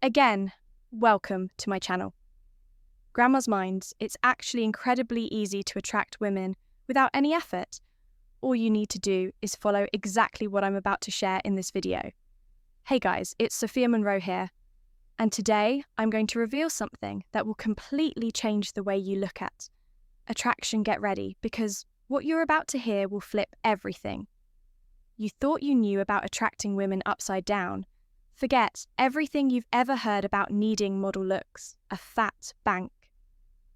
Again, welcome to my channel. Grandma's Minds, it's actually incredibly easy to attract women without any effort. All you need to do is follow exactly what I'm about to share in this video. Hey guys, it's Sophia Monroe here, and today I'm going to reveal something that will completely change the way you look at attraction. Get ready, because what you're about to hear will flip everything. You thought you knew about attracting women upside down. Forget everything you've ever heard about needing model looks, a fat bank,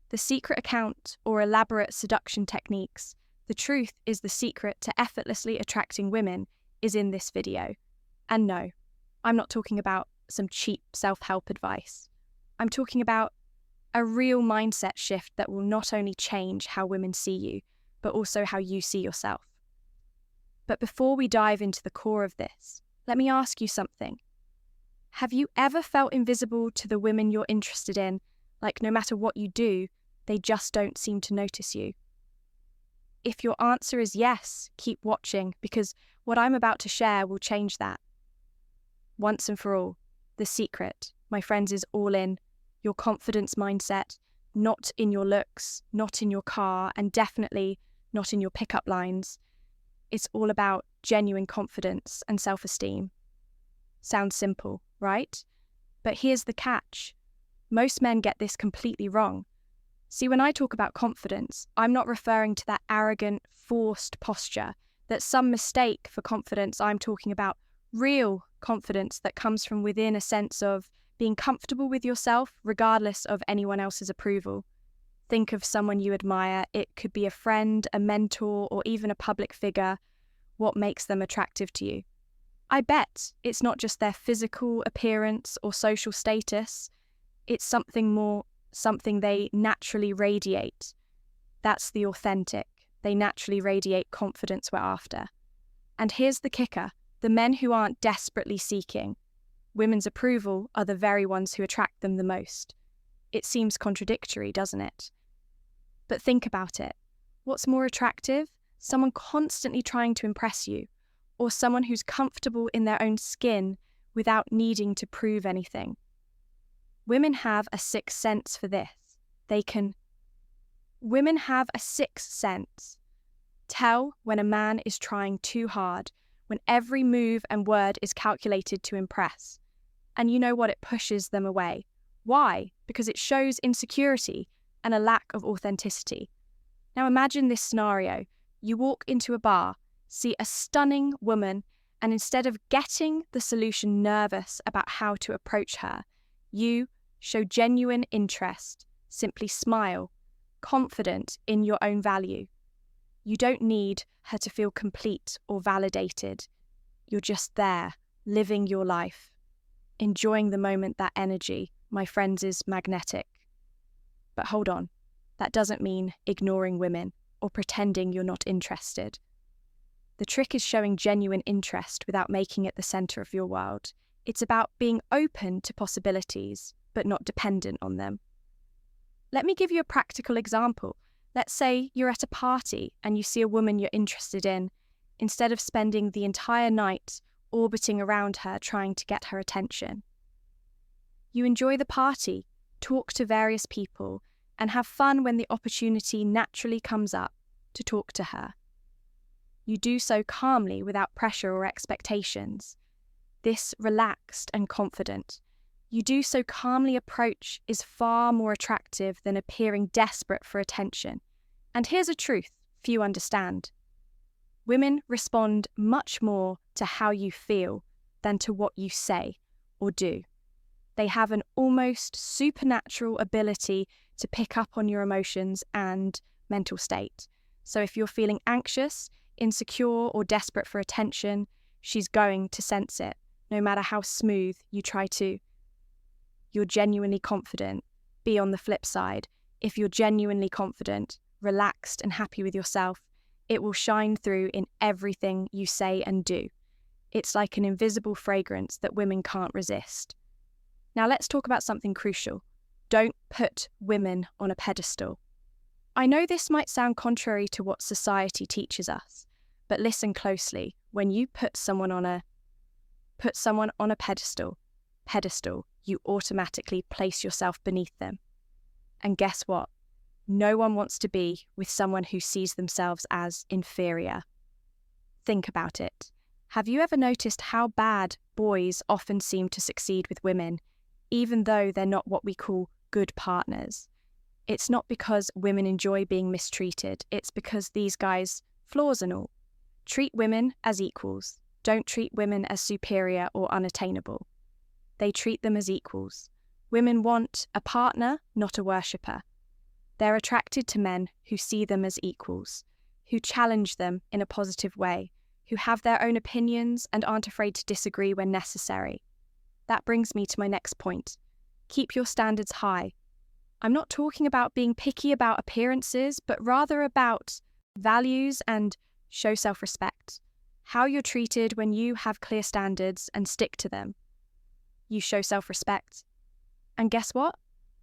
the secret account, or elaborate seduction techniques. The truth is, the secret to effortlessly attracting women is in this video. And no, I'm not talking about some cheap self-help advice. I'm talking about a real mindset shift that will not only change how women see you, but also how you see yourself. But before we dive into the core of this, let me ask you something. Have you ever felt invisible to the women you're interested in, like no matter what you do, they just don't seem to notice you? If your answer is yes, keep watching, because what I'm about to share will change that. Once and for all, the secret, my friends, is all in your confidence mindset, not in your looks, not in your car, and definitely not in your pickup lines. It's all about genuine confidence and self-esteem. Sounds simple, right? But here's the catch. Most men get this completely wrong. See, when I talk about confidence, I'm not referring to that arrogant, forced posture that some mistake for confidence. I'm talking about real confidence that comes from within, a sense of being comfortable with yourself regardless of anyone else's approval. Think of someone you admire. It could be a friend, a mentor, or even a public figure. What makes them attractive to you? I bet it's not just their physical appearance or social status. It's something more, something they naturally radiate. That's the authentic. They naturally radiate confidence we're after. And here's the kicker. The men who aren't desperately seeking women's approval are the very ones who attract them the most. It seems contradictory, doesn't it? But think about it. What's more attractive? Someone constantly trying to impress you, or someone who's comfortable in their own skin without needing to prove anything? Women have a sixth sense for this. Women have a sixth sense. Tell when a man is trying too hard, when every move and word is calculated to impress. And you know what? It pushes them away. Why? Because it shows insecurity and a lack of authenticity. Now imagine this scenario. You walk into a bar, see a stunning woman, and instead of getting the solution, nervous about how to approach her, you show genuine interest, simply smile, confident in your own value. You don't need her to feel complete or validated. You're just there, living your life, enjoying the moment. That energy, my friends, is magnetic. But hold on, that doesn't mean ignoring women or pretending you're not interested. The trick is showing genuine interest without making it the center of your world. It's about being open to possibilities, but not dependent on them. Let me give you a practical example. Let's say you're at a party and you see a woman you're interested in. Instead of spending the entire night orbiting around her trying to get her attention, you enjoy the party, talk to various people, and have fun when the opportunity naturally comes up to talk to her. You do so calmly, without pressure or expectations. This relaxed and confident, you do so calmly approach is far more attractive than appearing desperate for attention. And here's a truth few understand. Women respond much more to how you feel than to what you say or do. They have an almost supernatural ability to pick up on your emotions and mental state. So if you're feeling anxious, insecure, or desperate for attention, she's going to sense it, no matter how smooth you try to. You're genuinely confident. Be on the flip side. If you're genuinely confident, relaxed, and happy with yourself, it will shine through in everything you say and do. It's like an invisible fragrance that women can't resist. Now let's talk about something crucial. Don't put women on a pedestal. I know this might sound contrary to what society teaches us, but listen closely. When you put someone on a pedestal, you automatically place yourself beneath them. And guess what? No one wants to be with someone who sees themselves as inferior. Think about it. Have you ever noticed how bad boys often seem to succeed with women, even though they're not what we call good partners? It's not because women enjoy being mistreated, it's because these guys, flaws and all, treat women as equals. Don't treat women as superior or unattainable. They treat them as equals. Women want a partner, not a worshipper. They're attracted to men who see them as equals, who challenge them in a positive way, who have their own opinions and aren't afraid to disagree when necessary. That brings me to my next point. Keep your standards high. I'm not talking about being picky about appearances, but rather about values and show self-respect. How you're treated when you have clear standards and stick to them. You show self-respect. And guess what?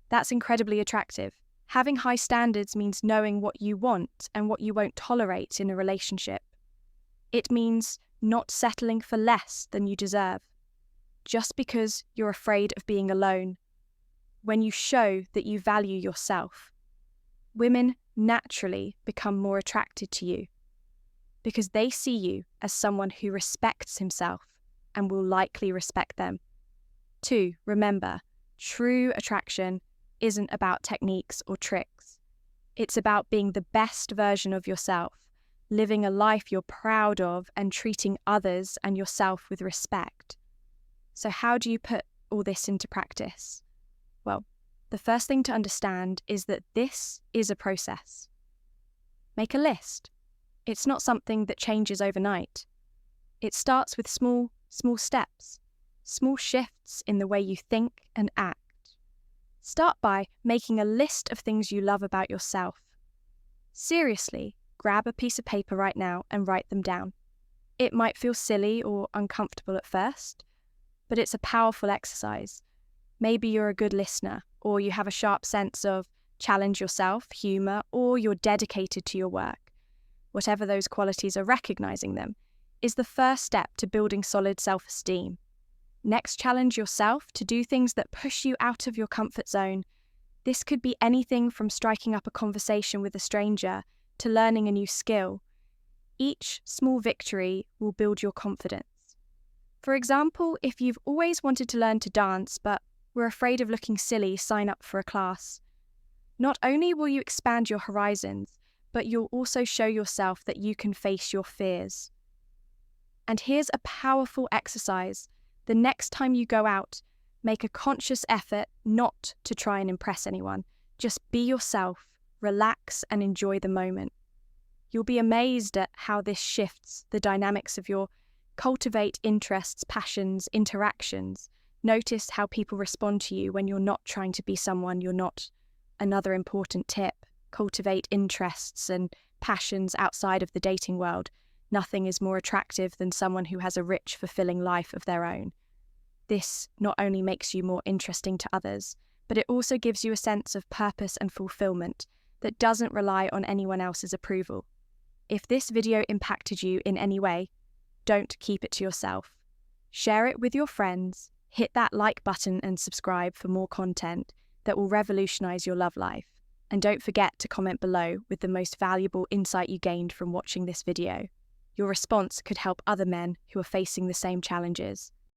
That's incredibly attractive. Having high standards means knowing what you want and what you won't tolerate in a relationship. It means not settling for less than you deserve, just because you're afraid of being alone. When you show that you value yourself, women naturally become more attracted to you because they see you as someone who respects himself and will likely respect them. 2, remember, true attraction isn't about techniques or tricks. It's about being the best version of yourself, living a life you're proud of and treating others and yourself with respect. So how do you put all this into practice? Well, the first thing to understand is that this is a process. Make a list. It's not something that changes overnight. It starts with small steps, small shifts in the way you think and act. Start by making a list of things you love about yourself. Seriously, grab a piece of paper right now and write them down. It might feel silly or uncomfortable at first, but it's a powerful exercise. Maybe you're a good listener, or you have a sharp sense of challenge yourself, humor, or you're dedicated to your work. Whatever those qualities are, recognizing them is the first step to building solid self-esteem. Next, challenge yourself to do things that push you out of your comfort zone. This could be anything from striking up a conversation with a stranger to learning a new skill. Each small victory will build your confidence. For example, if you've always wanted to learn to dance but were afraid of looking silly, sign up for a class. Not only will you expand your horizons, but you'll also show yourself that you can face your fears. And here's a powerful exercise. The next time you go out, make a conscious effort not to try and impress anyone. Just be yourself, relax, and enjoy the moment. You'll be amazed at how this shifts the dynamics of your cultivate interests, passions, interactions. Notice how people respond to you when you're not trying to be someone you're not. Another important tip, cultivate interests and passions outside of the dating world. Nothing is more attractive than someone who has a rich, fulfilling life of their own. This not only makes you more interesting to others, but it also gives you a sense of purpose and fulfillment that doesn't rely on anyone else's approval. If this video impacted you in any way, don't keep it to yourself. Share it with your friends, hit that like button and subscribe for more content that will revolutionize your love life. And don't forget to comment below with the most valuable insight you gained from watching this video. Your response could help other men who are facing the same challenges.